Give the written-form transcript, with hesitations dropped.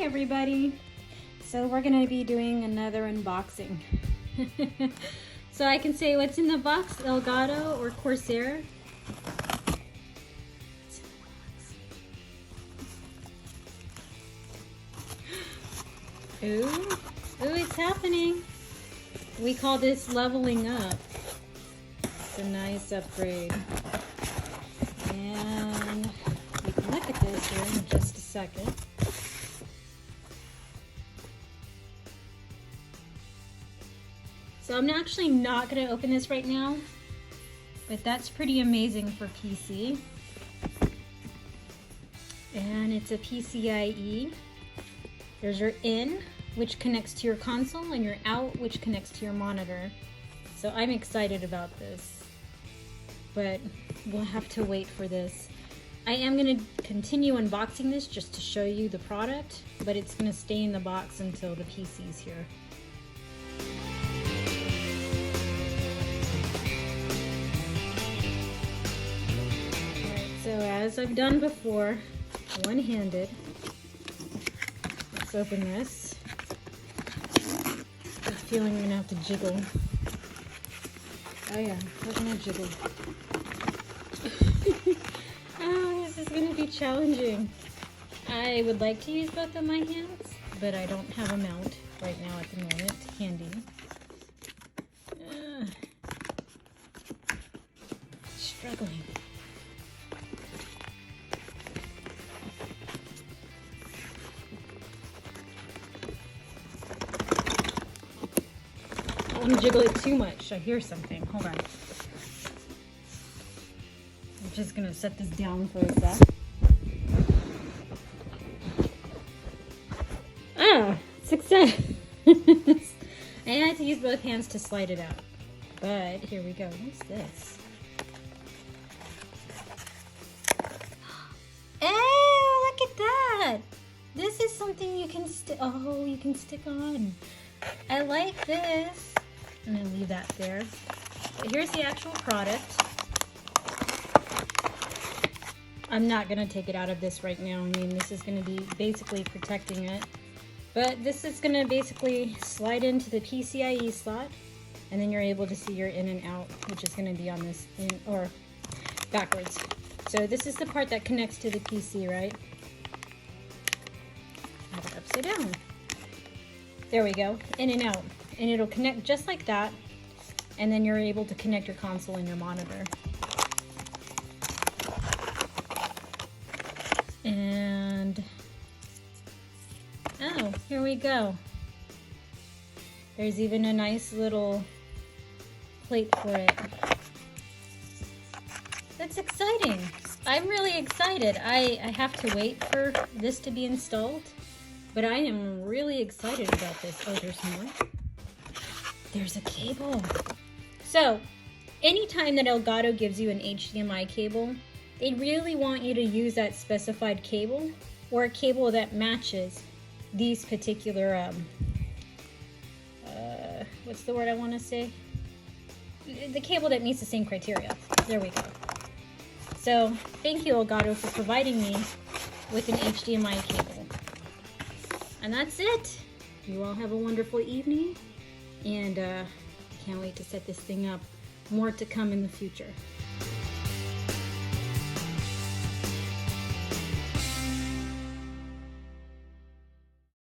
Hi everybody! So we're going to be doing another unboxing. So I can say what's in the box, Elgato or Corsair. Ooh, it's happening. We call this leveling up. It's a nice upgrade. And we can look at this here in just a second. So I'm actually not going to open this right now, but that's pretty amazing for PC. And it's a PCIe. There's your in, which connects to your console, and your out, which connects to your monitor. So I'm excited about this, but we'll have to wait for this. I am going to continue unboxing this just to show you the product, but it's going to stay in the box until the PC's here. So as I've done before, one-handed, let's open this. I have a feeling I'm gonna have to jiggle. Oh yeah, we're gonna jiggle. Oh, this is gonna be challenging. I would like to use both of my hands, but I don't have a mount right now at the moment handy. Struggling. I don't want to jiggle it too much. I hear something. Hold on. I'm just going to set this down for a sec. Ah, success! I had to use both hands to slide it out. But here we go. What's this? Oh, look at that! This is something you can you can stick on. I like this. I'm gonna leave that there. But here's the actual product. I'm not gonna take it out of this right now. I mean, this is gonna be basically protecting it. But this is gonna basically slide into the PCIe slot, and then you're able to see your in and out, which is gonna be on this or backwards. So this is the part that connects to the PC, right? Have it upside down. There we go, in and out. And it'll connect just like that, and then you're able to connect your console and your monitor. And oh, here we go. There's even a nice little plate for it. That's exciting. I'm really excited. I have to wait for this to be installed, but I am really excited about this. Oh, there's more. There's a cable. So, anytime that Elgato gives you an HDMI cable, they really want you to use that specified cable, or a cable that matches these particular, what's the word I want to say? The cable that meets the same criteria. There we go. So, thank you Elgato for providing me with an HDMI cable. And that's it. You all have a wonderful evening. And can't wait to set this thing up. More to come in the future.